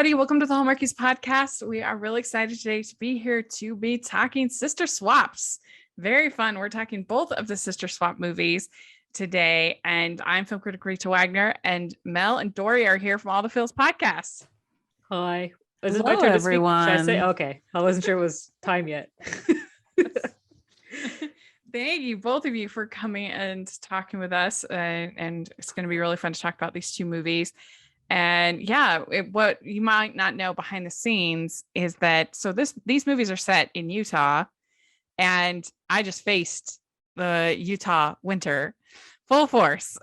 everybody. Welcome to the Hallmarkies podcast. We are really excited today to be here to be talking sister swaps. Very fun. We're talking both of the sister swap movies today. And I'm film critic Rachel Wagner, and Mel and Dory are here from All the Phils podcast. Hi. Is it Hello, my turn to everyone. speak? Should I say? Okay. I wasn't sure it was time yet. Thank you, both of you, for coming and talking with us. And it's going to be really fun to talk about these two movies. And yeah, what you might not know behind the scenes is that these movies are set in Utah, and I just faced the Utah winter full force.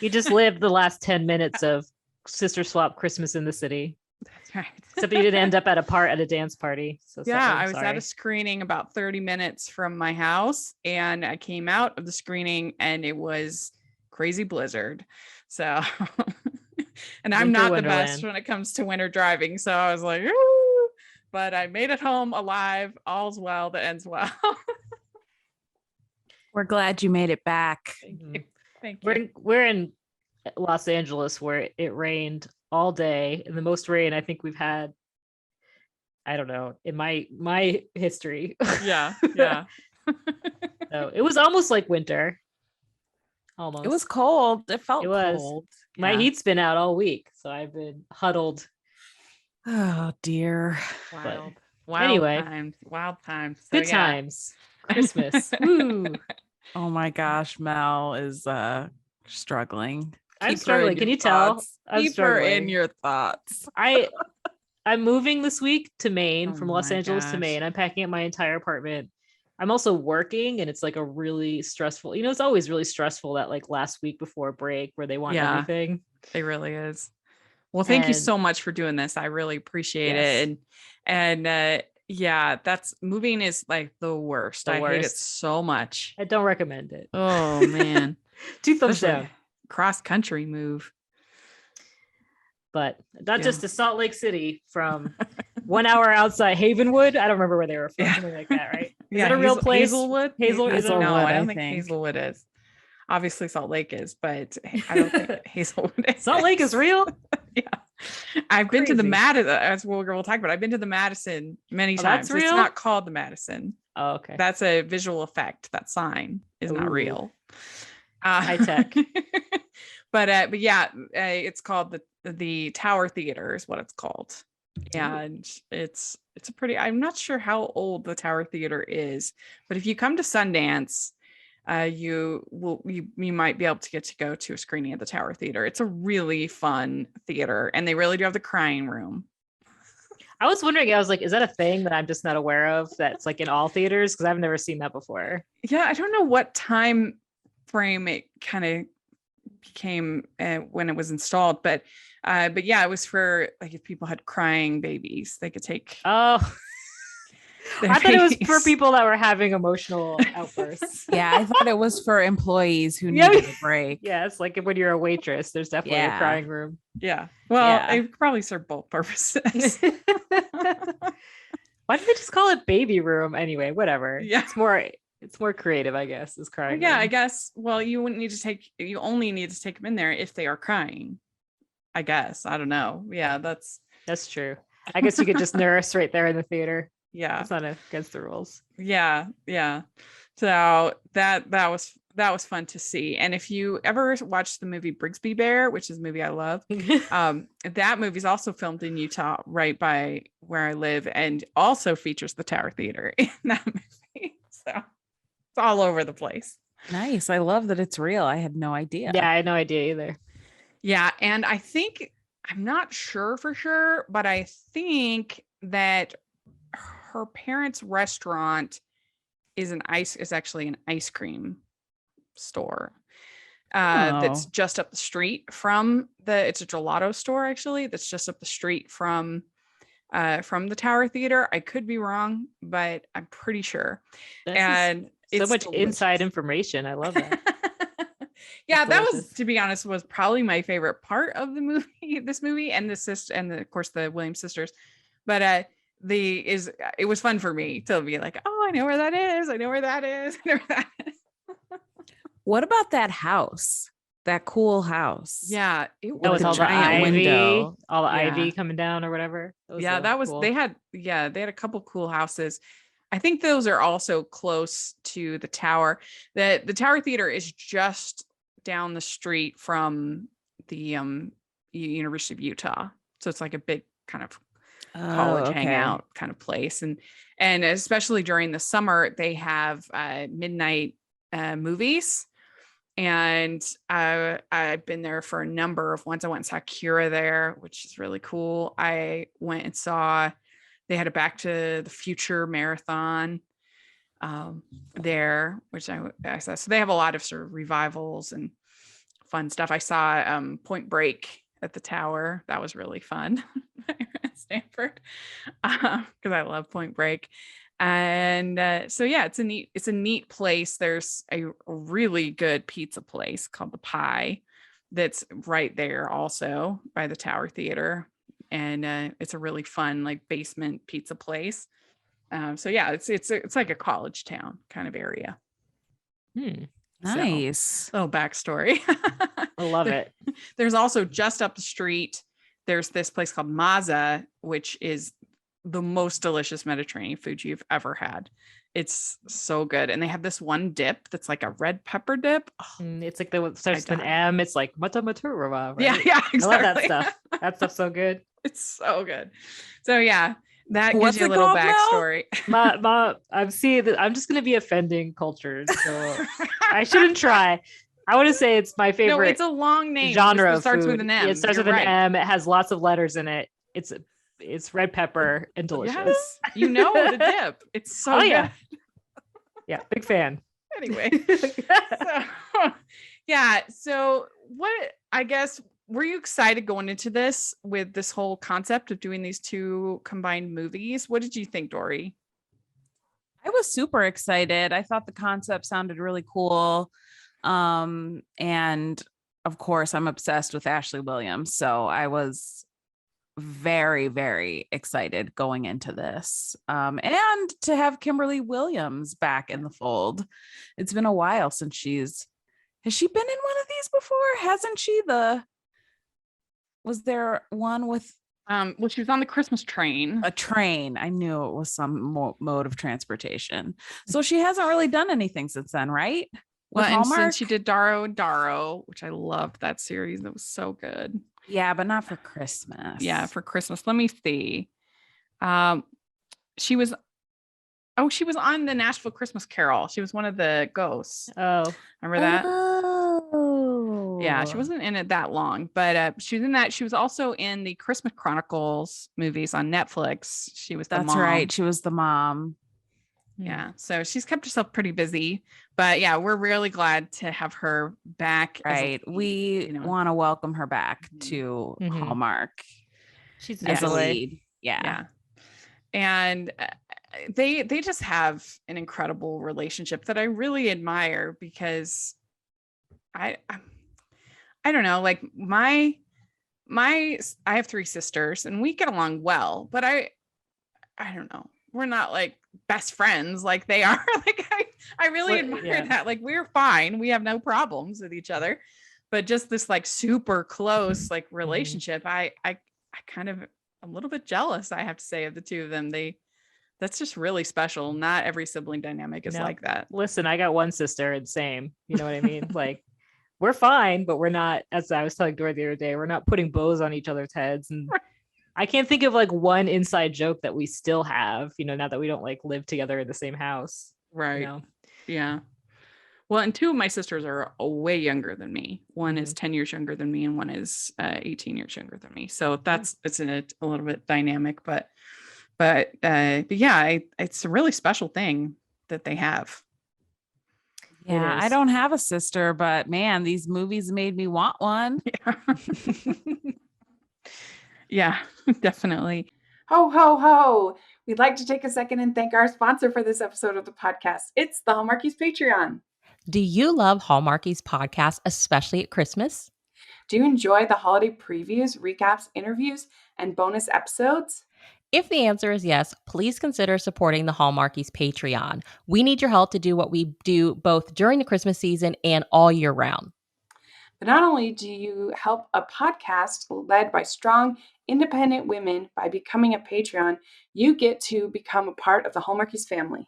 You just lived the last 10 minutes of Sister Swap Christmas in the City. That's right. Except you didn't end up at a dance party. So yeah, sorry. I was at a screening about 30 minutes from my house, and I came out of the screening and it was crazy blizzard. So and I'm not the best when it comes to winter driving. So I was like, ooh, but I made it home alive. All's well that ends well. We're glad you made it back. Thank you. We're in Los Angeles, where it rained all day, and the most rain I think we've had, I don't know, in my history. Yeah. So it was almost like winter. Almost. It was cold. It felt was. cold. My heat's been out all week, so I've been huddled. Oh dear. Wild times. So, good times. Christmas. Woo. Oh my gosh, Mel is struggling. I'm struggling. Can you tell? I'm Keep her in your thoughts. I'm moving this week to Maine, Oh from Los Angeles to Maine. I'm packing up my entire apartment. I'm also working, and it's like a really stressful, it's always really stressful that like last week before break where they want everything. It really is. Well, thank you so much for doing this. I really appreciate it. And that's moving is like the worst. I hate it so much. I don't recommend it. Oh man. 2 thumbs down. Cross country move. But not just to Salt Lake City, from 1 hour outside Havenwood. I don't remember where they were from. Something like that, right? Is that a real place? Hazelwood? Hazelwood? No, I don't think Hazelwood is. Obviously Salt Lake is, but I don't think Hazelwood is. Salt Lake is real? Yeah. I've been to the Madison, as we'll talk about. I've been to the Madison many times. That's real? It's not called the Madison. Oh, okay. That's a visual effect. That sign is not real. High tech. But yeah, it's called the Tower Theater is what it's called. And it's a pretty, I'm not sure how old the Tower Theater is, but if you come to Sundance, you might be able to go to a screening at the Tower Theater. It's a really fun theater, and they really do have the crying room. I was wondering, I was like, is that a thing that I'm just not aware of that's like in all theaters? Because I've never seen that before. Yeah, I don't know what time frame it kind of became when it was installed, but yeah, it was for like if people had crying babies, they could take. Oh, I thought it was for people that were having emotional outbursts. Yeah, I thought it was for employees who needed a break. Yeah, it's like when you're a waitress, there's definitely a crying room. Yeah, well, it probably serve both purposes. Why did they just call it baby room anyway? Whatever. Yeah, it's more creative, I guess, is crying. Yeah, room. I guess. Well, you only need to take them in there if they are crying. I guess. I don't know. Yeah, that's true. I guess you could just nurse right there in the theater. Yeah, it's not against the rules. Yeah. So that was fun to see. And if you ever watched the movie Brigsby Bear, which is a movie I love, that movie is also filmed in Utah, right by where I live, and also features the Tower Theater in that movie. So it's all over the place. Nice. I love that it's real. I had no idea. Yeah, I had no idea either. Yeah, and I think, I'm not sure for sure, but I think that her parents' restaurant is actually an ice cream store that's just up the street from it's a gelato store actually that's just up the street from the Tower Theater. I could be wrong, but I'm pretty sure. And so much delicious inside information. I love that. Yeah, that was, to be honest, was probably my favorite part of the movie, this movie, and of course the Williams sisters. But it was fun for me to be like, oh, I know where that is. I know where that is. I know where that is. What about that house? that cool house. Yeah, it That With was the was all the giant really ivy, window. all the Yeah. ivy coming down or whatever. That was Yeah, so that was cool. they had a couple cool houses. I think those are also close to the tower. The Tower Theater is just down the street from the University of Utah. So it's like a big kind of college Okay. hangout kind of place. And especially during the summer, they have midnight movies. And I've been there for a number of ones. I went and saw Kira there, which is really cool. I went and saw, they had a Back to the Future marathon there, which I saw. So they have a lot of sort of revivals and fun stuff. I saw Point Break at the tower. That was really fun at Stanford because I love Point Break. And so yeah, it's a neat place. There's a really good pizza place called the Pie that's right there also by the Tower Theater. And it's a really fun like basement pizza place. So yeah, it's like a college town kind of area. Nice. So, little backstory. I love it. There's also just up the street, there's this place called Maza, which is the most delicious Mediterranean food you've ever had. It's so good. And they have this one dip that's like a red pepper dip. Oh, It's like the starts with an M. It's like Mata Maturava, right? yeah, exactly. I love that stuff. That stuff's so good. It's so good. So yeah, that What's gives you a it little called, Mel? backstory. I'm seeing that. I'm just gonna be offending cultures, so I shouldn't try. I want to say it's my No, favorite it's a long name. genre It of starts food. with an M. It starts You're with an right. M. It has lots of letters in it. It's red pepper and delicious. Yes, you know the dip. It's so Oh, yeah. good. Yeah, big fan. Anyway, so, yeah. So what, I guess, were you excited going into this with this whole concept of doing these two combined movies? What did you think, Dory? I was super excited. I thought the concept sounded really cool. And of course, I'm obsessed with Ashley Williams. So I was very, very excited going into this. And to have Kimberly Williams back in the fold. It's been a while since has she been in one of these before? Hasn't she? Was there one with Well, she was on the Christmas train. a train? I knew it was some mode of transportation. So she hasn't really done anything since then, right? With Well, and Hallmark? since she did Daro and Daro, which I loved that series, that was so good. Yeah, but not for Christmas. Yeah, for Christmas. Let me see. She was on the Nashville Christmas Carol. She was one of the ghosts. Oh, Remember that? Oh. Yeah, she wasn't in it that long, but she was in that. She was also in the Christmas Chronicles movies on Netflix. She was the That's mom. right. She was the mom. Yeah, so she's kept herself pretty busy, but yeah, we're really glad to have her back. Right. We want to welcome her back to Hallmark she's as a lovely. lead. Yeah. And they just have an incredible relationship that I really admire because I don't know, like I have three sisters and we get along well, but I don't know, we're not like best friends like they are. Like I really admire that. Like we're fine, we have no problems with each other, but just this like super close like relationship, I kind of a little bit jealous, I have to say, of the two of them. That's just really special. Not every sibling dynamic is like that. Listen, I got one sister and same, you know what I mean? Like we're fine, but we're not, as I was telling Dory the other day, we're not putting bows on each other's heads. And I can't think of like one inside joke that we still have, now that we don't like live together in the same house. Right. Yeah. Well, and two of my sisters are way younger than me. One is 10 years younger than me and one is 18 years younger than me. So it's a little bit dynamic, but yeah, it's a really special thing that they have. Yeah, I don't have a sister, but man, these movies made me want one. Yeah, yeah, definitely. Ho, ho, ho. We'd like to take a second and thank our sponsor for this episode of the podcast. It's the Hallmarkies Patreon. Do you love Hallmarkies podcast, especially at Christmas? Do you enjoy the holiday previews, recaps, interviews, and bonus episodes? If the answer is yes, please consider supporting the Hallmarkies Patreon. We need your help to do what we do both during the Christmas season and all year round. But not only do you help a podcast led by strong, independent women by becoming a Patreon, you get to become a part of the Hallmarkies family.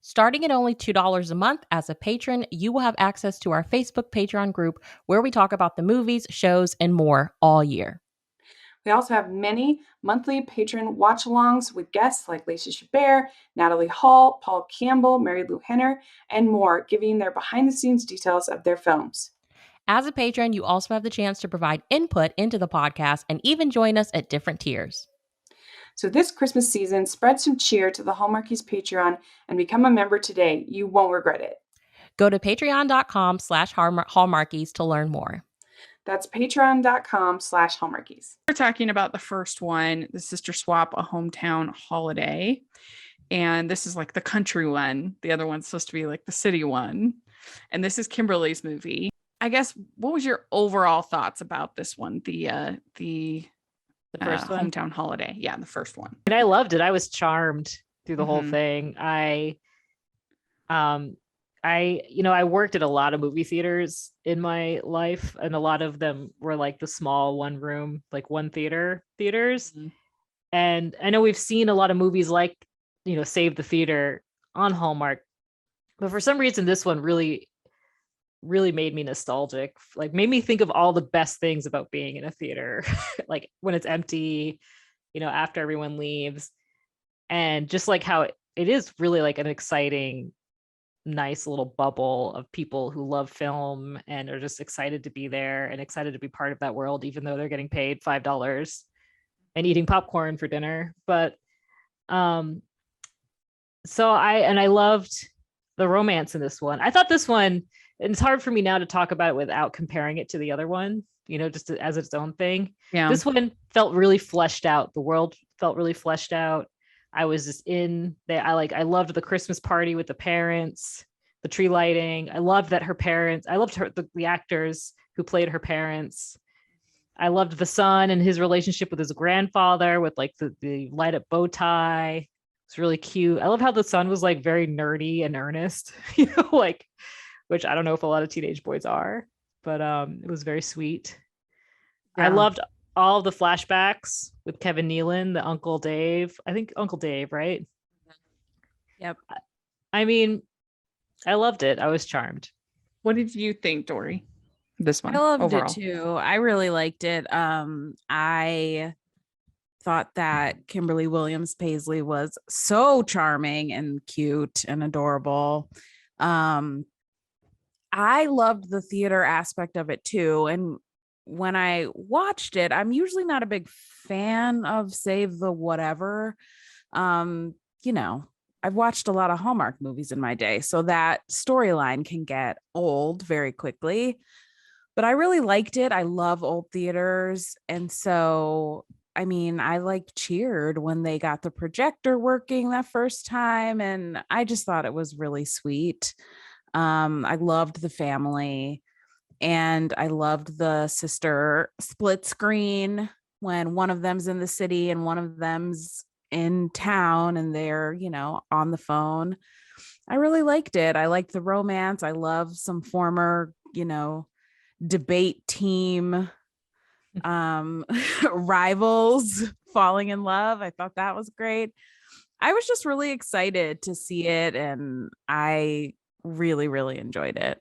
Starting at only $2 a month as a patron, you will have access to our Facebook Patreon group where we talk about the movies, shows, and more all year. We also have many monthly patron watch-alongs with guests like Lacey Chabert, Natalie Hall, Paul Campbell, Mary Lou Henner, and more, giving their behind-the-scenes details of their films. As a patron, you also have the chance to provide input into the podcast and even join us at different tiers. So this Christmas season, spread some cheer to the Hallmarkies Patreon and become a member today. You won't regret it. Go to patreon.com/Hallmarkies to learn more. That's patreon.com/Hallmarkies. We're talking about the first one, the Sister Swap, A Hometown Holiday. And this is like the country one. The other one's supposed to be like the city one. And this is Kimberly's movie. I guess, what was your overall thoughts about this one? The first one? Hometown Holiday. Yeah, the first one. And I loved it. I was charmed through the whole Mhm. thing. I worked at a lot of movie theaters in my life, and a lot of them were like the small one room, like one theaters. Mhm. And I know we've seen a lot of movies like, Save the Theater on Hallmark, but for some reason this one really made me nostalgic, like made me think of all the best things about being in a theater, like when it's empty, after everyone leaves, and just like how it is really like an exciting, nice little bubble of people who love film and are just excited to be there and excited to be part of that world, even though they're getting paid $5 and eating popcorn for dinner. But so I loved the romance in this one. I thought this one, and it's hard for me now to talk about it without comparing it to the other one, just as its own thing. Yeah. This one felt really fleshed out. The world felt really fleshed out. I was just in there. I loved the Christmas party with the parents, the tree lighting. I loved that her parents, I loved the actors who played her parents. I loved the son and his relationship with his grandfather with like the light up bow tie. It's really cute. I love how the son was like very nerdy and earnest, like, which I don't know if a lot of teenage boys are, but it was very sweet. I Yeah. loved all of the flashbacks with Kevin Nealon, the Uncle Dave. I think Uncle Dave, right? Yep. I mean, I loved it. I was charmed. What did you think, Dory? This one. I loved overall. it too. I really liked it. I thought that Kimberly Williams Paisley was so charming and cute and adorable. I loved the theater aspect of it too. And when I watched it, I'm usually not a big fan of Save the Whatever. I've watched a lot of Hallmark movies in my day, so that storyline can get old very quickly. But I really liked it. I love old theaters. And so, I mean, I cheered when they got the projector working that first time. And I just thought it was really sweet. I loved the family, and I loved the sister split screen when one of them's in the city and one of them's in town and they're, on the phone. I really liked it. I liked the romance. I love some former, debate team rivals falling in love. I thought that was great. I was just really excited to see it, and I really, really enjoyed it.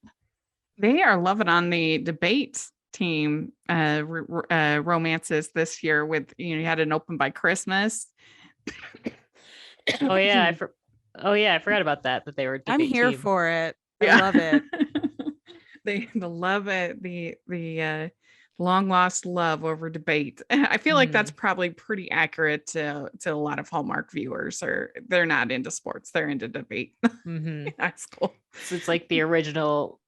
They are loving on the debate team romances this year with, you had an Open by Christmas. Oh yeah, I forgot about that they were a I'm debate here team. for it. Yeah. I love it. They love it. The long lost love over debate. I feel like that's probably pretty accurate to a lot of Hallmark viewers, or they're not into sports. They're into debate Mm-hmm. in high school. So it's like the original,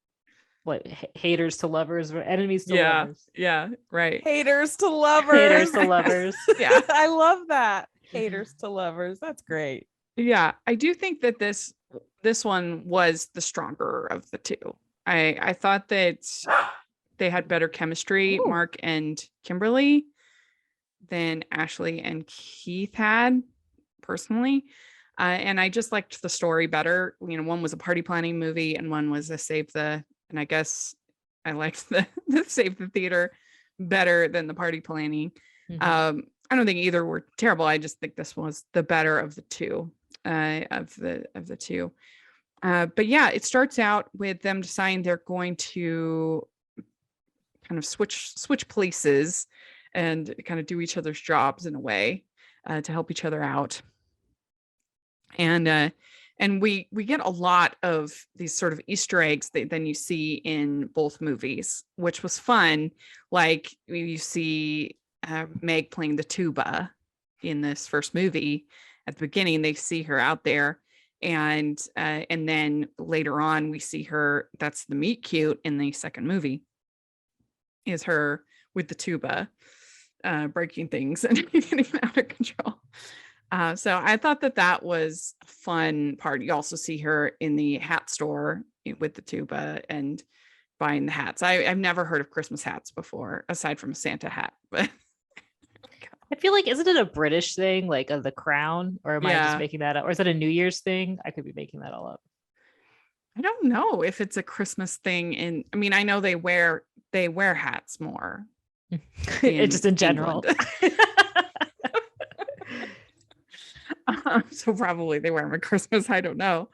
haters to lovers or enemies to lovers. Yeah, right. Haters to lovers. Haters to lovers. Yeah. I love that. Haters to lovers. That's great. Yeah, I do think that this one was the stronger of the two. I thought that they had better chemistry, Ooh. Mark and Kimberly, than Ashley and Keith had, personally. And I just liked the story better. One was a party planning movie and one was and I guess I liked the Save the Theater better than the Party Planning. Mhm. I don't think either were terrible. I just think this was the better of the two. But yeah, it starts out with them deciding they're going to kind of switch places and kind of do each other's jobs in a way to help each other out. And we get a lot of these sort of Easter eggs that then you see in both movies, which was fun. Like you see Meg playing the tuba in this first movie. At the beginning, they see her out there, and then later on we see her. That's the meet cute in the second movie. Is her with the tuba, breaking things and getting out of control. So I thought that was a fun part. You also see her in the hat store with the tuba and buying the hats. I've never heard of Christmas hats before, aside from a Santa hat. But I feel like, isn't it a British thing, like the crown, or am I just yeah, making that up? Or is it a New Year's thing? I could be making that all up. I don't know if it's a Christmas thing. And I mean, I know they wear hats more It's just in general. England. So probably they wear them at Christmas. I don't know,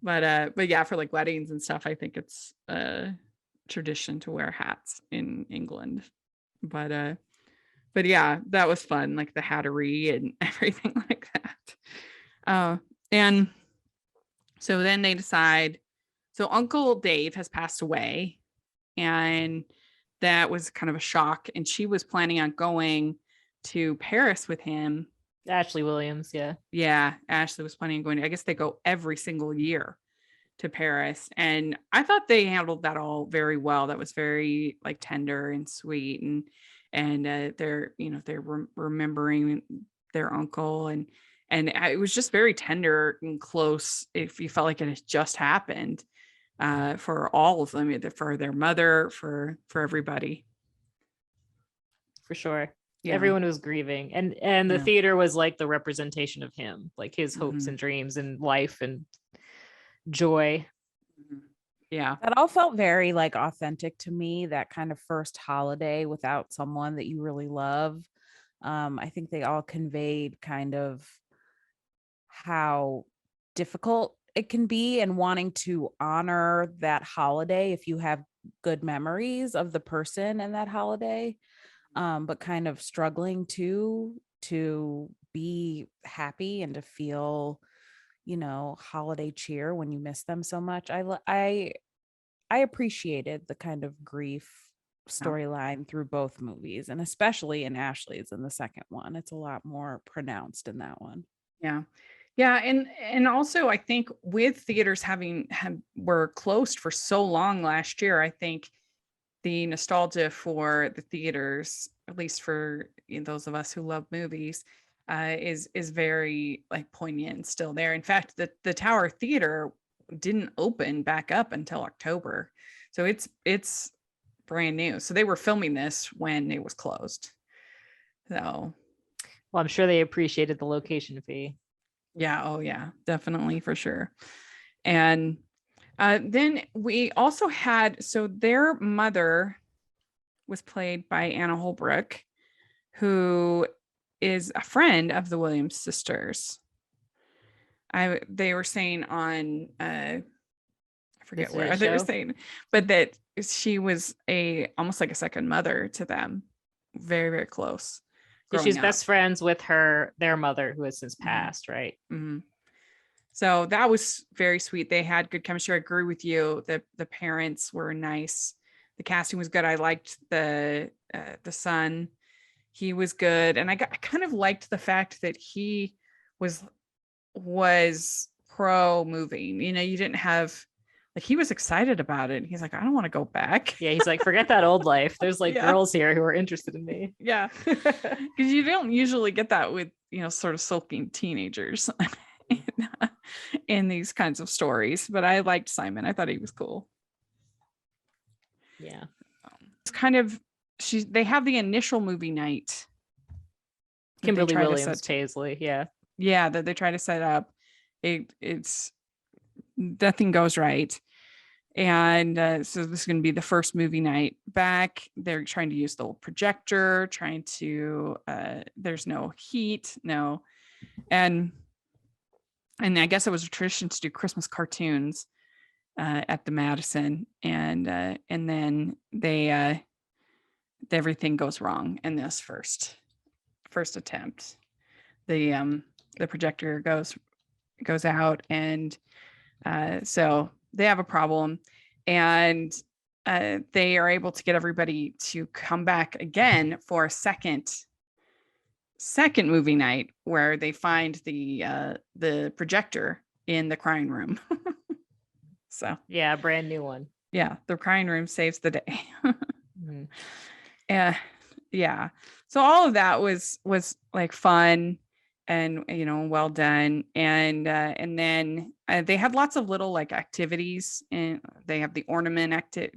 but yeah, for like weddings and stuff, I think it's a tradition to wear hats in England. But yeah, that was fun, like the hattery and everything like that. And so then they decide. So Uncle Dave has passed away, and that was kind of a shock. And she was planning on going to Paris with him. Ashley Williams, yeah. Yeah, Ashley was planning on going. I guess they go every single year to Paris, and I thought they handled that all very well. That was very like tender and sweet, and they're remembering their uncle, and it was just very tender and close. If you felt like it had just happened, for all of them, either for their mother, for everybody. For sure. Yeah. Everyone was grieving, and the Yeah. theater was like the representation of him, like his hopes Mhm. and dreams and life and joy. Yeah. That all felt very like authentic to me, that kind of first holiday without someone that you really love. I think they all conveyed kind of how difficult it can be and wanting to honor that holiday if you have good memories of the person and that holiday, but kind of struggling to be happy and to feel, holiday cheer when you miss them so much. I appreciated the kind of grief storyline through both movies, and especially in Ashley's in the second one. It's a lot more pronounced in that one. Yeah. Yeah. And also I think with theaters were closed for so long last year, I think the nostalgia for the theaters, at least for those of us who love movies, is very like poignant and still there. In fact, the Tower Theater didn't open back up until October. So it's brand new. So they were filming this when it was closed. So Well, I'm sure they appreciated the location fee. yeah, oh yeah, definitely for sure. And then we also had, so their mother was played by Anna Holbrook, who is a friend of the Williams sisters. They were saying on I forget Today where they were Show? saying, but that she was almost like a second mother to them, very very close. So she's growing up. best friends with their mother, who has since Mhm. passed, right? Mhm. So that was very sweet. They had good chemistry. I agree with you. The parents were nice. The casting was good. I liked the son. He was good, and I kind of liked the fact that he was pro moving. You didn't have like, he was excited about it. He's like, I don't want to go back. Yeah, he's like, forget that old life. There's like Yeah. girls here who are interested in me. Yeah, because you don't usually get that with sort of sulking teenagers in these kinds of stories. But I liked Simon. I thought he was cool. Yeah. It's kind of they have the initial movie night. that they Kimberly try to Williams, set- Paisley. Yeah. Yeah, that they try to set up. It's nothing goes right, And so this is going to be the first movie night back. They're trying to use the old projector, trying to, there's no heat, no. And I guess it was a tradition to do Christmas cartoons at the Madison. And then everything goes wrong in this first attempt. The projector goes out, and so they have a problem, and they are able to get everybody to come back again for a second movie night, where they find the projector in the crying room. So Yeah, brand new one. yeah, the crying room saves the day. Mhm. Yeah, so all of that was like fun and well done. And then they had lots of little like activities, and they have the ornament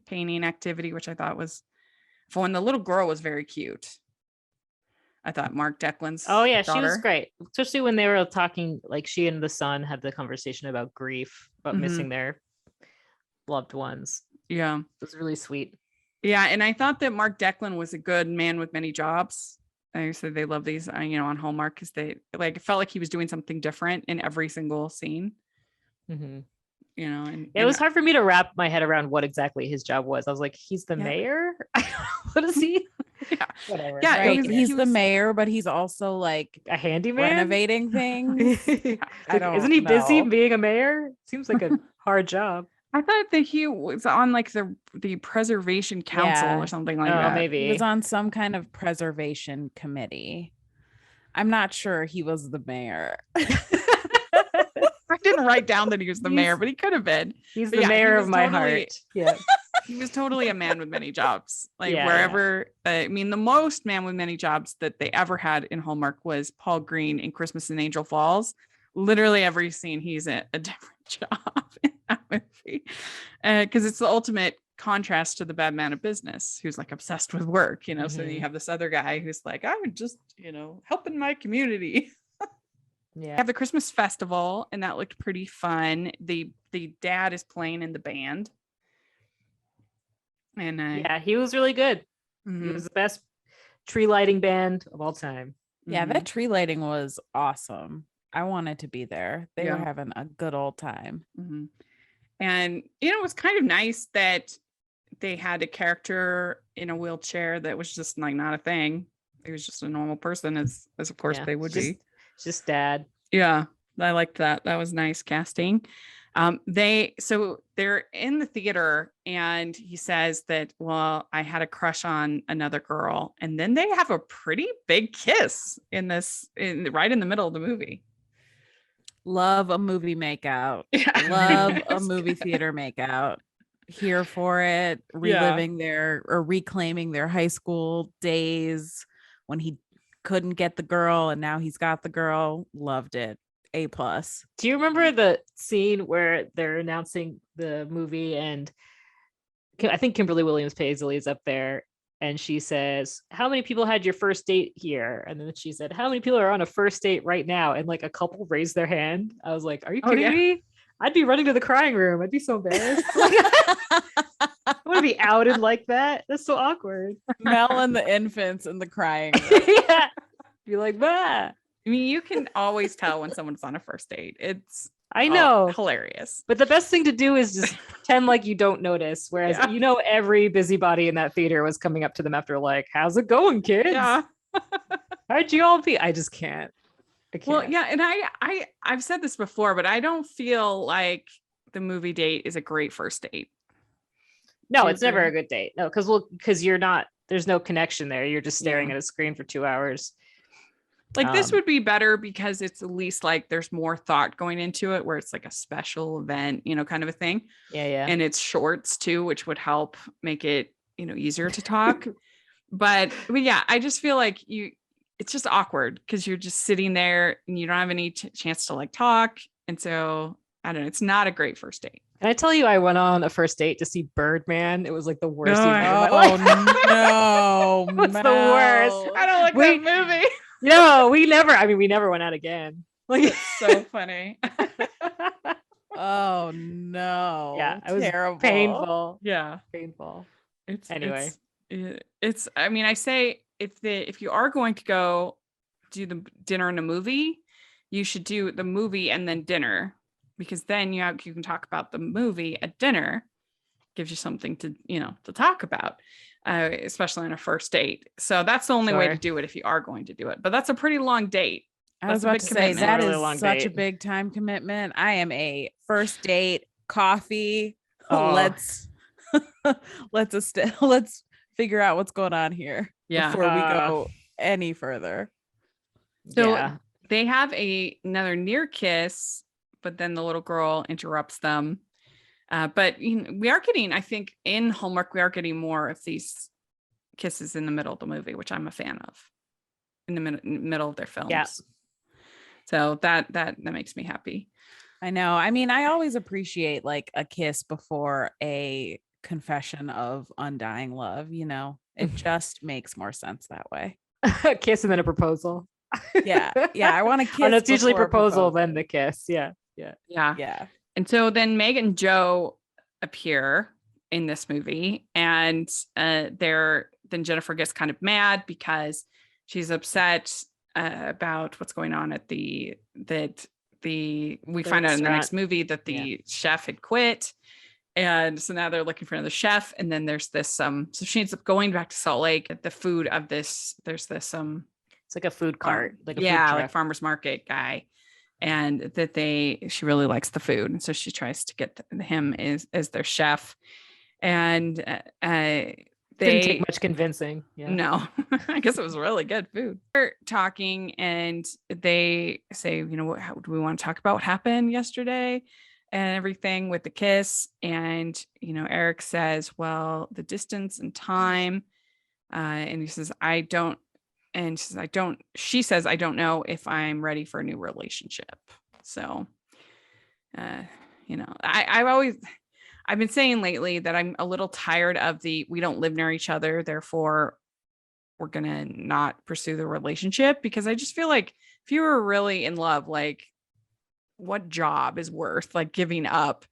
painting activity, which I thought was fun. The little girl was very cute. I thought Mark Declan's Oh yeah, she was daughter. great, especially when they were talking, like she and the son had the conversation about grief, about Mhm. missing their loved ones. Yeah. It was really sweet. Yeah, and I thought that Mark Declan was a good man with many jobs. I said they love these, on Hallmark, because they like it felt like he was doing something different in every single scene. Mm-hmm. And It was hard for me to wrap my head around what exactly his job was. I was like, he's the Yeah. mayor? What is he? Yeah. Whatever. Yeah, Right. he He's the was- mayor, but he's also like A handyman? renovating things. I don't Isn't he busy know. being a mayor? Seems like a hard job. I thought that he was on like the preservation council Yeah. or something like Oh, that. maybe. He was on some kind of preservation committee. I'm not sure he was the mayor. I didn't write down that he was the mayor, He's- but he could have been. He's But the yeah, he mayor was of my totally- heart. Yeah. He was totally a man with many jobs. Like Yeah, wherever, I mean, the most man with many jobs that they ever had in Hallmark was Paul Green in Christmas in Angel Falls. Literally every scene, he's a different job in that movie, because it's the ultimate contrast to the bad man of business who's like obsessed with work. So Mhm. you have this other guy who's like, I would just, helping my community. Yeah. Have the Christmas festival, and that looked pretty fun. The dad is playing in the band, and Yeah, he was really good. He mhm, was the best tree lighting band of all time. Yeah, mhm. that tree lighting was awesome. I wanted to be there. They were Yeah. having a good old time. Mhm. And it was kind of nice that they had a character in a wheelchair that was just like not a thing. He was just a normal person, as of course Yeah, they would just- be. It's just dad. Yeah, I liked that. That was nice casting. They're in the theater, and he says that, well, I had a crush on another girl, and then they have a pretty big kiss right in the middle of the movie. Love a movie makeout. Yeah. Love a It's movie good. theater makeout. Here for it. Reliving reclaiming their high school days when he couldn't get the girl and now he's got the girl. Loved it. A+. Do you remember the scene where they're announcing the movie, and I think Kimberly Williams Paisley is up there, and she says, how many people had your first date here? And then she said, how many people are on a first date right now? And like a couple raised their hand. I was like, are you Oh, kidding yeah. me? I'd be running to the crying room. I'd be so embarrassed. I want to be outed like that. That's so awkward. Mel and the infants and the crying. Yeah. Be like, bah. I mean, you can always tell when someone's on a first date. It's I know. hilarious. But the best thing to do is just pretend like you don't notice. Whereas, Yeah. every busybody in that theater was coming up to them after, like, how's it going, kids? Yeah. How'd you all be? I just can't. I can't. Well, yeah, and I've said this before, but I don't feel like the movie date is a great first date. No, Do you it's never a agree? good date. No, because you're not, there's no connection there. You're just staring Yeah. at a screen for 2 hours. Like this Um, would be better because it's at least like there's more thought going into it, where it's like a special event, kind of a thing. Yeah. And it's shorts too, which would help make it, easier to talk. but yeah, I just feel like it's just awkward because you're just sitting there and you don't have any chance to like talk. And so I don't know, it's not a great first date. Can I tell you, I went on a first date to see Birdman. It was like the worst No, evening of my Oh life. no. It was the worst. Mel. I don't like Wait. that movie. No, we never went out again. Like, It's so funny. Oh no. Yeah, it was terrible. painful. Yeah. Painful. It's Anyway. it's I mean, I say if you are going to go do the dinner and a movie, you should do the movie and then dinner, because then you can talk about the movie at dinner. Gives you something to talk about, especially on a first date. So that's the only way to Sure. do it if you are going to do it. But that's a pretty long date. I was That's a about big to say commitment. that Really is long such a date. big time commitment. I am a first date coffee. Oh. Let's figure out what's going on here Yeah. before we go any further. So yeah. they have another near kiss, but then the little girl interrupts them. But we are getting, I think, in Hallmark, we are getting more of these kisses in the middle of the movie, which I'm a fan of, in the middle of their films. Yeah. So that makes me happy. I know. I mean, I always appreciate like a kiss before a confession of undying love. It just makes more sense that way. A kiss and then a proposal. Yeah. I want to kiss. And it's usually before a proposal, proposal. then the kiss. Yeah. Yeah. And so then Meg and Joe appear in this movie, and then Jennifer gets kind of mad because she's upset about what's going on at we find out in the next movie that the chef had quit, and so now they're looking for another chef. And then there's this so she ends up going back to Salt Lake at the food of this. There's this it's like a food cart, like a food like truck. farmer's market guy, and that she really likes the food, and so she tries to get him as their chef. And Didn't take much convincing. Yeah. No, I guess it was really good food. They're talking, and they say, how do we want to talk about what happened yesterday and everything with the kiss? And Eric says, well, the distance and time, and he says, I don't. And she says, I don't know if I'm ready for a new relationship. So, I've been saying lately that I'm a little tired of we don't live near each other, therefore we're going to not pursue the relationship, because I just feel like if you were really in love, like what job is worth like giving up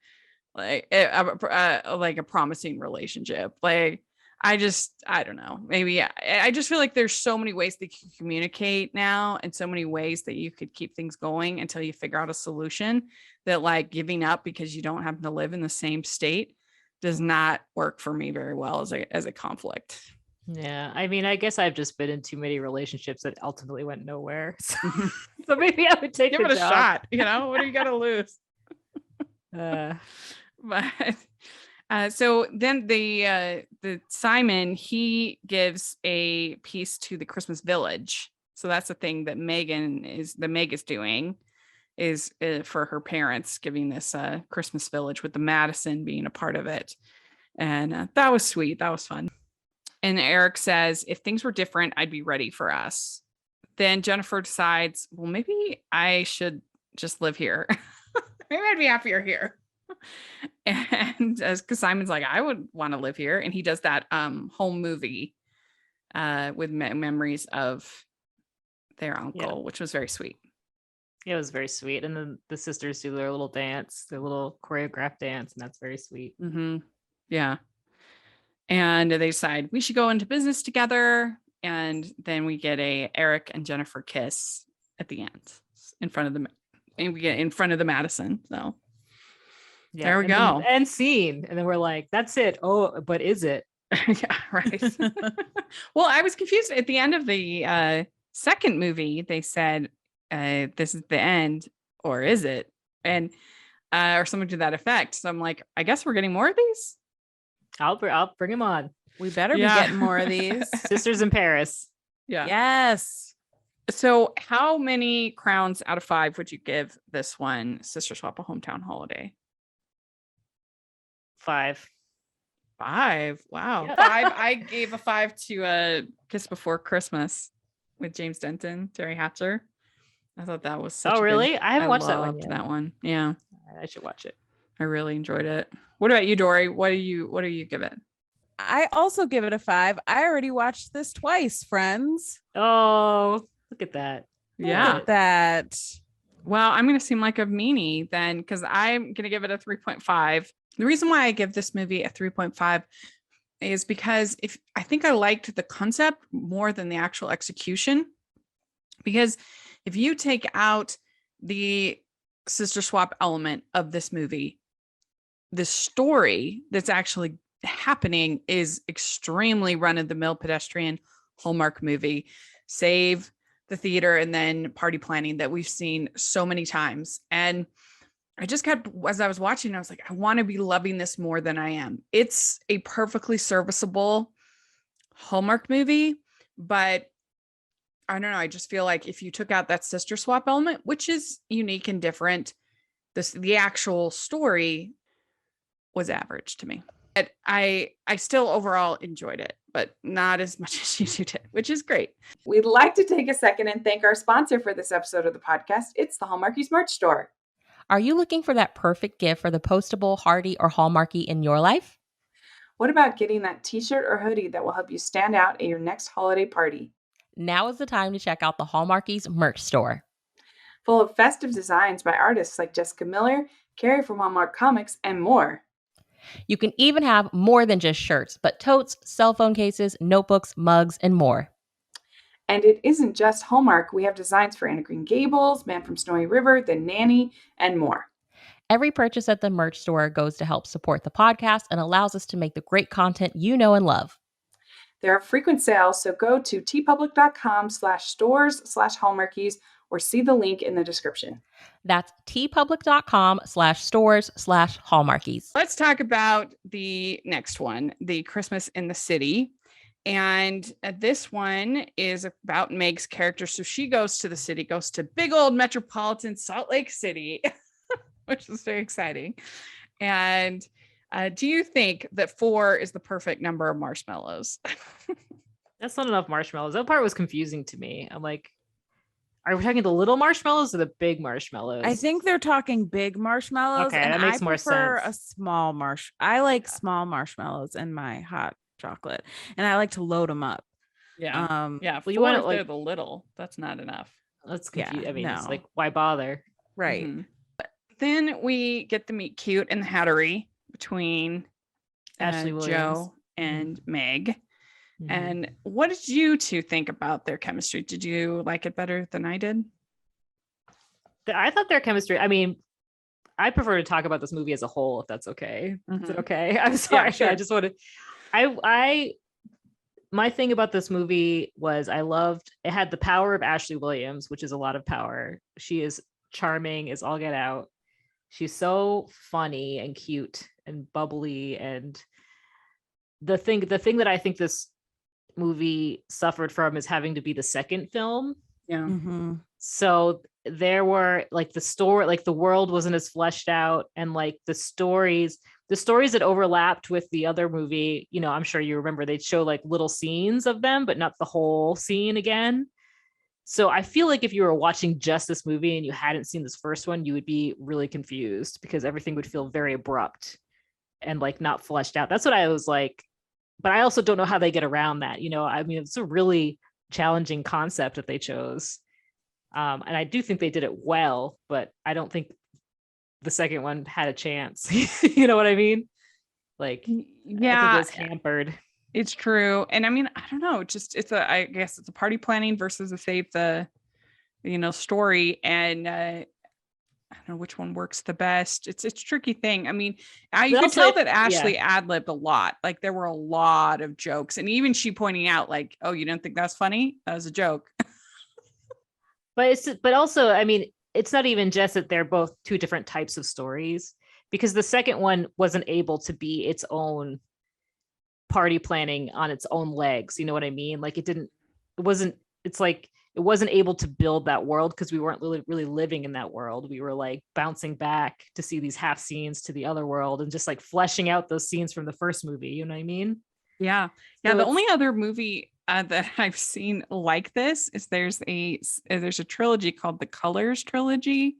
like a promising relationship? Like, I don't know. Maybe I just feel like there's so many ways that you can communicate now, and so many ways that you could keep things going until you figure out a solution, that like giving up because you don't happen to live in the same state does not work for me very well as a conflict. Yeah. I mean, I guess I've just been in too many relationships that ultimately went nowhere. So maybe I would take Give it a job. shot. What do you got to lose? But so then the Simon, he gives a piece to the Christmas Village. So that's the thing that Meg is doing, is for her parents, giving this Christmas Village, with the Madison being a part of it. And that was sweet. That was fun. And Eric says, if things were different, I'd be ready for us. Then Jennifer decides, well, maybe I should just live here. Maybe I'd be happier here. And because Simon's like, I would want to live here, and he does that home movie with memories of their uncle, which was very sweet. It was very sweet. And then the sisters do their little dance, their little choreographed dance, and that's very sweet. Mm-hmm. Yeah. And they decide we should go into business together, and then we get a Eric and Jennifer kiss at the end in front of the Madison. So yeah, there we go. And scene. And then we're like, that's it. Oh, but is it? Yeah, right. Well, I was confused at the end of the second movie. They said, this is the end, or is it? And or something to that effect. So I'm like, I guess we're getting more of these. I'll bring him on. We better be getting more of these. Sisters in Paris. Yeah. Yes. So how many crowns out of 5 would you give this one, Sister Swap, a Hometown Holiday? 5. 5. Wow. Yeah. 5. I gave a 5 to Kiss Before Christmas with James Denton, Terry Hatcher. I thought that was such really? I haven't watched that one yet. That one. Yeah. I should watch it. I really enjoyed it. What about you, Dory? What do you give it? I also give it a 5. I already watched this twice, friends. Oh, look at that. Yeah. Look at that. Well, I'm going to seem like a meanie then, because I'm going to give it a 3.5. The reason why I give this movie a 3.5 is because I think I liked the concept more than the actual execution. Because if you take out the sister swap element of this movie, the story that's actually happening is extremely run-of-the-mill pedestrian Hallmark movie. Save the theater and then party planning that we've seen so many times. And I just kept, as I was watching, I was like, I want to be loving this more than I am. It's a perfectly serviceable Hallmark movie, but I don't know. I just feel like if you took out that sister swap element, which is unique and different, the actual story was average to me. But I still overall enjoyed it, but not as much as you did, which is great. We'd like to take a second and thank our sponsor for this episode of the podcast. It's the Hallmarkies merch store. Are you looking for that perfect gift for the postable, Hardy, or Hallmarky in your life? What about getting that t-shirt or hoodie that will help you stand out at your next holiday party? Now is the time to check out the Hallmarkies merch store. Full of festive designs by artists like Jessica Miller, Carrie from Hallmark Comics, and more. You can even have more than just shirts, but totes, cell phone cases, notebooks, mugs, and more. And it isn't just Hallmark. We have designs for Anna Green Gables, Man from Snowy River, The Nanny, and more. Every purchase at the merch store goes to help support the podcast and allows us to make the great content you know and love. There are frequent sales, so go to tpublic.com/stores/Hallmarkies or see the link in the description. That's tpublic.com/stores/Hallmarkies. Let's talk about the next one, the Christmas in the City. And this one is about Meg's character. So she goes to the city, goes to big old metropolitan Salt Lake City, which is very exciting. And do you think that 4 is the perfect number of marshmallows? That's not enough marshmallows. That part was confusing to me. I'm like, are we talking the little marshmallows or the big marshmallows? I think they're talking big marshmallows. Okay, and that makes I more prefer sense. a small I like small marshmallows in my hot chocolate, and I like to load them up. Yeah. Well, 4 you want if it like they're the little. That's not enough. that's Yeah, confusing. I mean, it's no. like, why bother? Right. Mhm. Then we get to meet Cute and the Hattery between Ashley Williams. Joe and Meg. Mhm. And what did you two think about their chemistry? Did you like it better than I did? I thought their chemistry, I mean, I prefer to talk about this movie as a whole, if that's okay. Is it Mhm. okay? I'm sorry. sure. I just want to, I my thing about this movie was I loved, it had the power of Ashley Williams, which is a lot of power. She is charming as all get out. She's so funny and cute and bubbly. And the thing that I think this movie suffered from is having to be the second film. Yeah. Mm-hmm. So there were like the story, like the world wasn't as fleshed out, and like the stories that overlapped with the other movie, you know, I'm sure you remember they'd show like little scenes of them, but not the whole scene again. So I feel like if you were watching just this movie and you hadn't seen this first one, you would be really confused because everything would feel very abrupt and like not fleshed out. That's what I was like. But I also don't know how they get around that. You know, I mean, it's a really challenging concept that they chose. And I do think they did it well, but I don't think the second one had a chance. You know what I mean? Like, I think Yeah, it was hampered. it's true. And I mean, I don't know. I guess it's a party planning versus a save the, story. And I don't know which one works the best. It's a tricky thing. I mean, you But could also, tell that Ashley ad-libbed a lot. Like there were a lot of jokes, and even she pointing out, like, "Oh, you don't think that's funny? That was a joke." But also, I mean, it's not even just that they're both two different types of stories, because the second one wasn't able to be its own party planning on its own legs. You know what I mean? Like it wasn't able to build that world because we weren't really living in that world. We were like bouncing back to see these half scenes to the other world and just like fleshing out those scenes from the first movie. You know what I mean? Yeah. So The only other movie that I've seen like this is there's a trilogy called the Colors trilogy,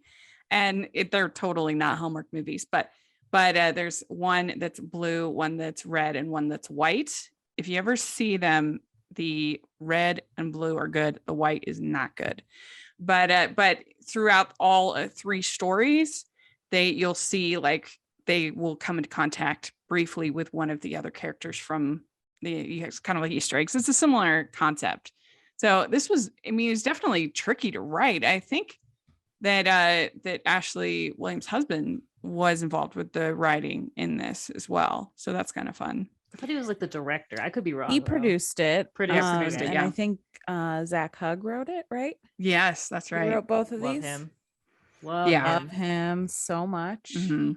and they're totally not Hallmark movies, but there's one that's blue, one that's red, and one that's white. If you ever see them, the red and blue are good. The white is not good. But throughout all 3 stories, you'll see like they will come into contact briefly with one of the other characters from it's kind of like Easter eggs. It's a similar concept. So this was, I mean, it's definitely tricky to write. I think that Ashley Williams' husband was involved with the writing in this as well. So that's kind of fun. I thought he was like the director. I could be wrong. He though. produced it. Produced it, And yeah. I think Zach Hugg wrote it, right? Yes, that's He right. wrote both of Love these. him. Love Yeah. Love him so much. Mhm.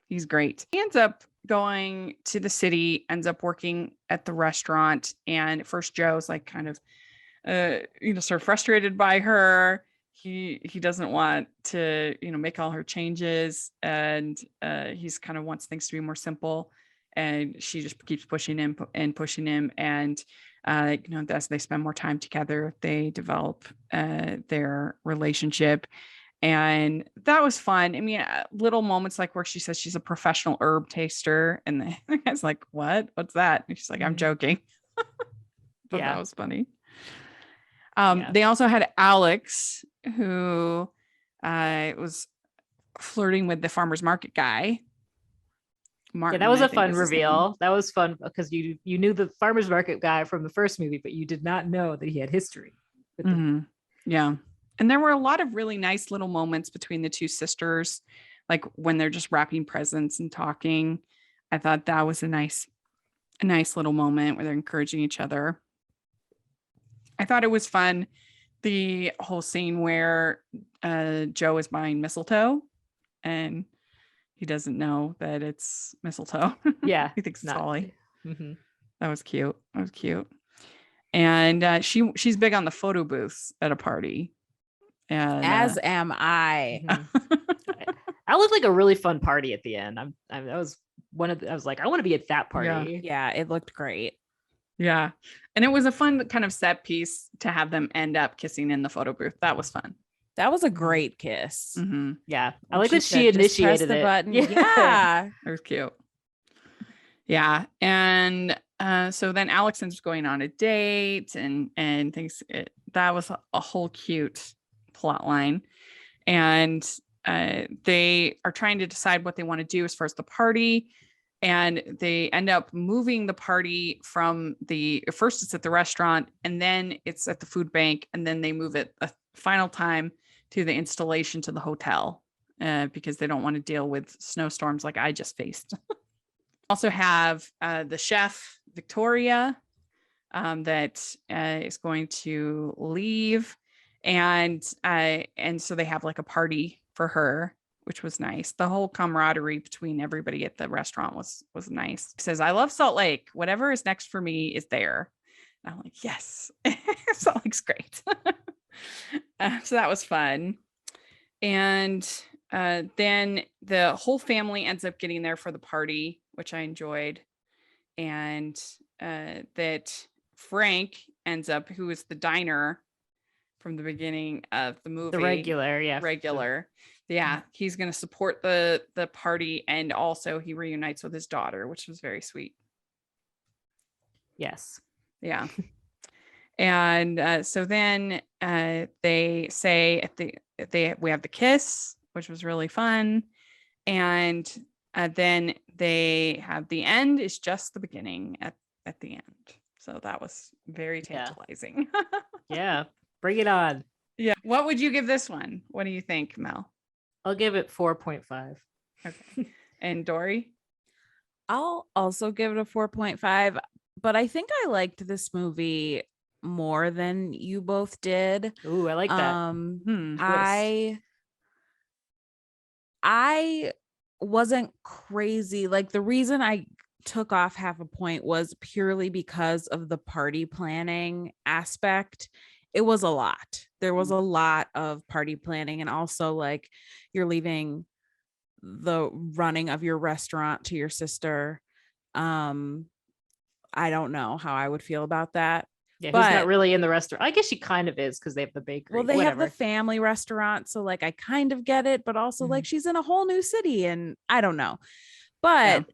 He's great. He ends up going to the city, ends up working at the restaurant. And at first Joe's like kind of, sort of frustrated by her. He doesn't want to, make all her changes. And he's kind of wants things to be more simple. And she just keeps pushing him and pushing him. And, as they spend more time together, they develop their relationship. And that was fun. I mean, little moments like where she says she's a professional herb taster. And the guy's like, what? What's that? And she's like, I'm joking. But Yeah. that was funny. Yeah. They also had Alex, who was flirting with the farmer's market guy. Martin, Yeah, that was I a think fun is his name. reveal. That was fun because you knew the farmer's market guy from the first movie, but you did not know that he had history with the Mhm. Yeah. And there were a lot of really nice little moments between the 2 sisters, like when they're just wrapping presents and talking. I thought that was a nice little moment where they're encouraging each other. I thought it was fun, the whole scene where Joe is buying mistletoe and he doesn't know that it's mistletoe. Yeah, He thinks it's holly. Mhm. That was cute. And she's big on the photo booths at a party. And As am I. Mhm. I looked like a really fun party at the end. that was I was like, I want to be at that party. Yeah, it looked great. Yeah. And it was a fun kind of set piece to have them end up kissing in the photo booth. That was fun. That was a great kiss. Mm-hmm. Yeah. I When like that she said, "Just press initiated the it. button." Yeah. Yeah. It was cute. Yeah. And so then Alex ends up going on a date and things. That was a whole cute plot line. And they are trying to decide what they want to do as far as the party. And they end up moving the party from first it's at the restaurant and then it's at the food bank. And then they move it a final time to the installation to the hotel because they don't want to deal with snowstorms like I just faced. Also have the chef, Victoria, that is going to leave. And so they have like a party for her, which was nice. The whole camaraderie between everybody at the restaurant was nice. He says, I love Salt Lake. Whatever is next for me is there. And I'm like, yes, Salt Lake's great. So that was fun. And then the whole family ends up getting there for the party, which I enjoyed. And that Frank ends up, who is the diner from the beginning of the movie. The regular, yeah. Regular. Yeah. He's going to support the party. And also he reunites with his daughter, which was very sweet. Yes. Yeah. And so then they say we have the kiss, which was really fun. And then they have the end is just the beginning at the end. So that was very tantalizing. Yeah. Bring it on. Yeah. What would you give this one? What do you think, Mel? I'll give it 4.5. Okay. And Dory? I'll also give it a 4.5, but I think I liked this movie more than you both did. Ooh, I like that. I wasn't crazy. Like the reason I took off half a point was purely because of the party planning aspect. It was a lot. There was a lot of party planning, and also like you're leaving the running of your restaurant to your sister. I don't know how I would feel about that. Yeah, but who's not really in the restaurant. I guess she kind of is because they have the bakery. Well, they Whatever. have the family restaurant, so like I kind of get it, but also like she's in a whole new city and I don't know. But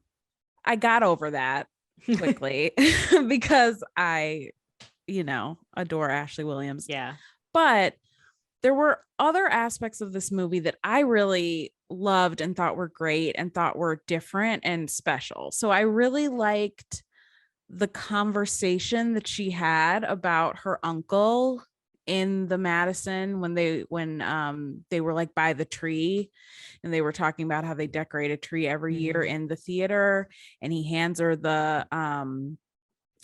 I got over that quickly because I adore Ashley Williams. Yeah. But there were other aspects of this movie that I really loved and thought were great and thought were different and special. So I really liked the conversation that she had about her uncle in the Madison when they were like by the tree, and they were talking about how they decorate a tree every year in the theater, and he hands her the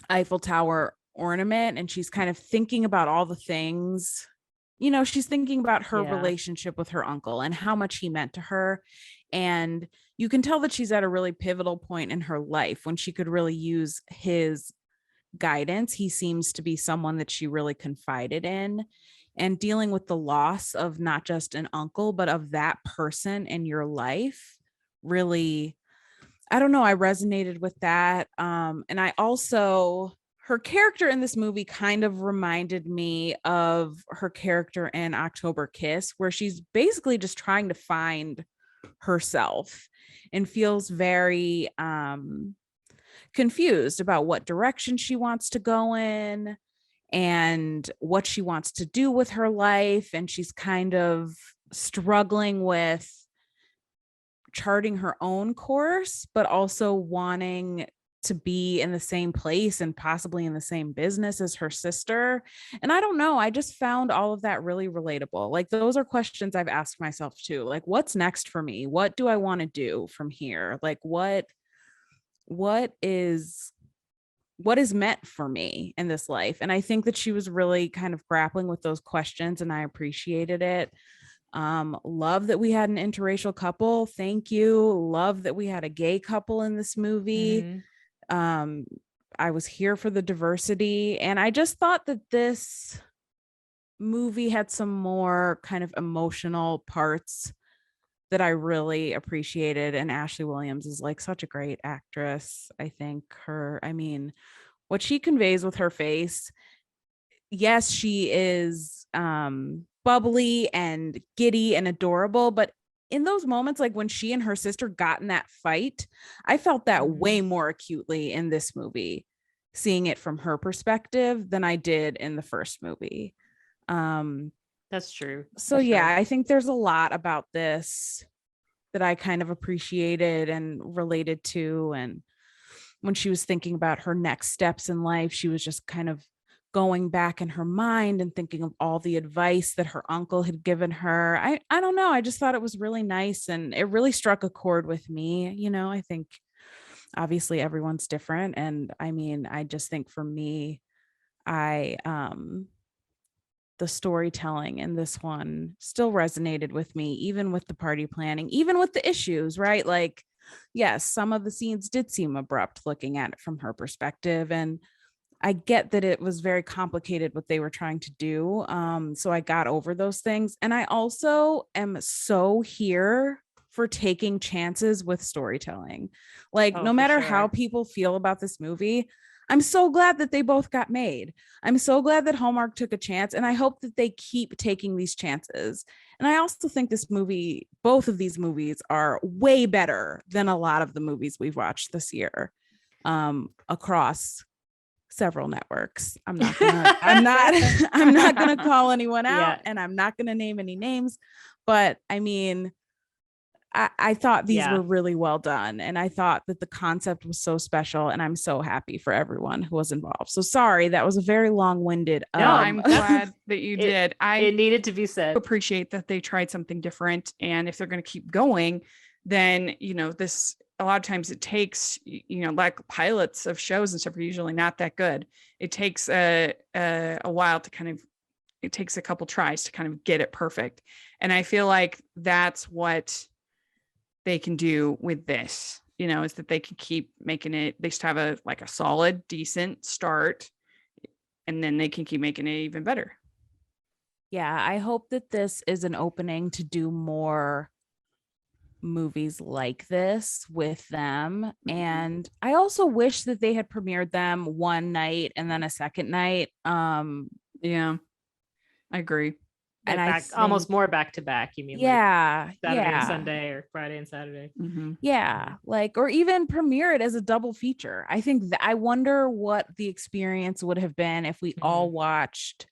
Eiffel Tower ornament, and she's kind of thinking about all the things, she's thinking about her relationship with her uncle and how much he meant to her. And you can tell that she's at a really pivotal point in her life when she could really use his guidance. He seems to be someone that she really confided in, and dealing with the loss of not just an uncle, but of that person in your life. Really, I don't know. I resonated with that. And I also, her character in this movie kind of reminded me of her character in October Kiss, where she's basically just trying to find herself and feels very confused about what direction she wants to go in and what she wants to do with her life. And she's kind of struggling with charting her own course, but also wanting to be in the same place and possibly in the same business as her sister. And I don't know, I just found all of that really relatable. Like, those are questions I've asked myself too. Like, what's next for me? What do I want to do from here? Like, what is meant for me in this life? And I think that she was really kind of grappling with those questions, and I appreciated it. Love that we had an interracial couple. Thank you. Love that we had a gay couple in this movie. I was here for the diversity, and I just thought that this movie had some more kind of emotional parts that I really appreciated. And Ashley Williams is like such a great actress. I think what she conveys with her face, yes, she is bubbly and giddy and adorable, but in those moments, like when she and her sister got in that fight, I felt that way more acutely in this movie, seeing it from her perspective, than I did in the first movie. That's true. So yeah, I think there's a lot about this that I kind of appreciated and related to. And when she was thinking about her next steps in life, she was just kind of going back in her mind and thinking of all the advice that her uncle had given her. I don't know. I just thought it was really nice, and it really struck a chord with me. I think obviously everyone's different. And I just think for me, the storytelling in this one still resonated with me, even with the party planning, even with the issues, right? Like, yes, some of the scenes did seem abrupt looking at it from her perspective. And I get that it was very complicated what they were trying to do. So I got over those things. And I also am so here for taking chances with storytelling. Like, no matter how people feel about this movie, I'm so glad that they both got made. I'm so glad that Hallmark took a chance, and I hope that they keep taking these chances. And I also think both of these movies are way better than a lot of the movies we've watched this year, across several networks. I'm not gonna call anyone out, and I'm not gonna name any names, but I thought these were really well done, and I thought that the concept was so special, and I'm so happy for everyone who was involved. So sorry, that was a very long-winded. No, I'm glad that you did. It needed to be said. Appreciate that they tried something different, and if they're going to keep going, then this a lot of times it takes like pilots of shows and stuff are usually not that good. It takes a while to it takes a couple tries to kind of get it perfect, and I feel like that's what they can do with this, is that they can keep making it, they just have a solid, decent start, and then they can keep making it even better. Yeah, I hope that this is an opening to do more movies like this with them. And I also wish that they had premiered them one night and then a second night. Yeah, I agree. And almost more back to back. You mean Saturday and Sunday, or Friday and Saturday? Mm-hmm. Yeah, or even premiere it as a double feature. I think I wonder what the experience would have been if we all watched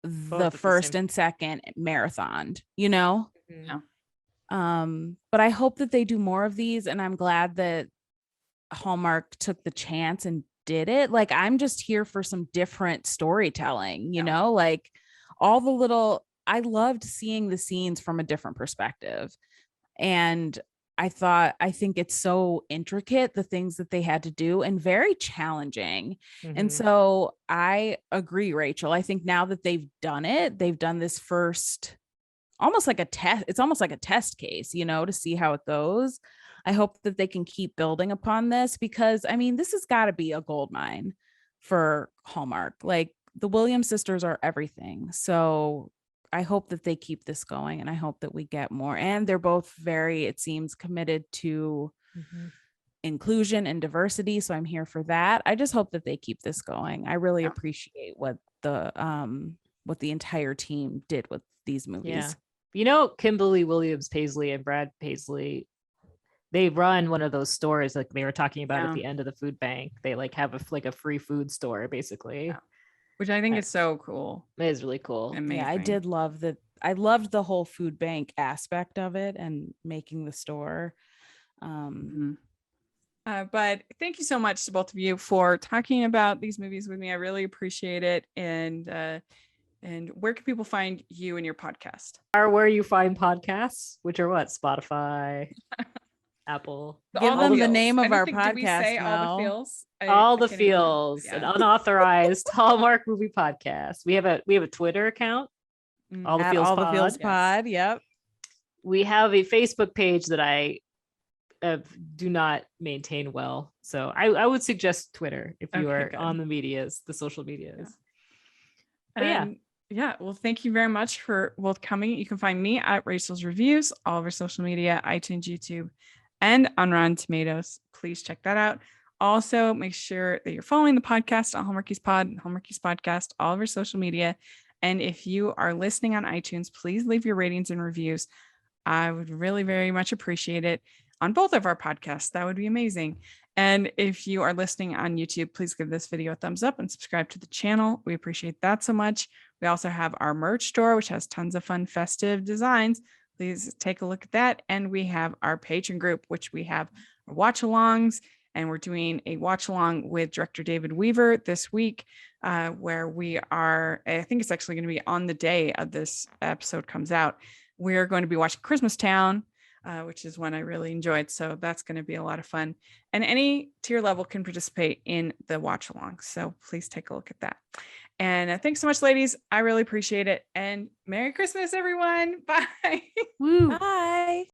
the at the first same- and second marathoned, you know? Mhm. But I hope that they do more of these, and I'm glad that Hallmark took the chance and did it. Like, I'm just here for some different storytelling, you know, like all the little, I loved seeing the scenes from a different perspective. And I think it's so intricate, the things that they had to do, and very challenging. And Mhm. so I agree, Rachel. I think now that they've done it, they've done this first, almost like a test. It's almost like a test case, you know, to see how it goes. I hope that they can keep building upon this, because I mean, this has got to be a gold mine for Hallmark. Like, the Williams sisters are everything. So I hope that they keep this going, and I hope that we get more. And they're both very, it seems, committed to Mhm. inclusion and diversity. So I'm here for that. I just hope that they keep this going. I really Yeah. appreciate what the entire team did with these movies. Yeah. You know, Kimberly Williams Paisley and Brad Paisley, they run one of those stores like they were talking about at Yeah. the end of the food bank. They like have a free food store basically. Yeah. Which I think Uh, is so cool. It is really cool. Amazing. Yeah, I did love that. I loved the whole food bank aspect of it and making the store. Mhm. But thank you so much to both of you for talking about these movies with me. I really appreciate it. And where can people find you and your podcast? Are where you find podcasts, which are what? Spotify, Apple. Give them the feels. name I of don't our think, did we say podcast, all Mel? the feels? All I the can't even remember. feels, an Yeah. unauthorized Hallmark movie podcast. We have a Twitter account, All the At Feels All the Pod. Feels Yes. Pod. Yep. We have a Facebook page that I do not maintain well, so I would suggest Twitter if you Okay, are good. on the social medias. But yeah. And yeah, well, thank you very much for both coming. You can find me at Rachel's Reviews, all over social media, iTunes, YouTube, and on Rotten Tomatoes. Please check that out. Also, make sure that you're following the podcast on Hallmarkies Pod and Hallmarkies Podcast, all over social media. And if you are listening on iTunes, please leave your ratings and reviews. I would really very much appreciate it on both of our podcasts. That would be amazing. And if you are listening on YouTube, please give this video a thumbs up and subscribe to the channel. We appreciate that so much. We also have our merch store, which has tons of fun festive designs. Please take a look at that. And we have our Patreon group, which we have watch alongs. And we're doing a watch along with director David Weaver this week, where we are, I think it's actually going to be on the day of this episode comes out. We're going to be watching Christmas Town, which is one I really enjoyed. So that's going to be a lot of fun. And any tier level can participate in the watch along. So please take a look at that. And thanks so much, ladies. I really appreciate it. And Merry Christmas, everyone. Bye. Woo. Bye.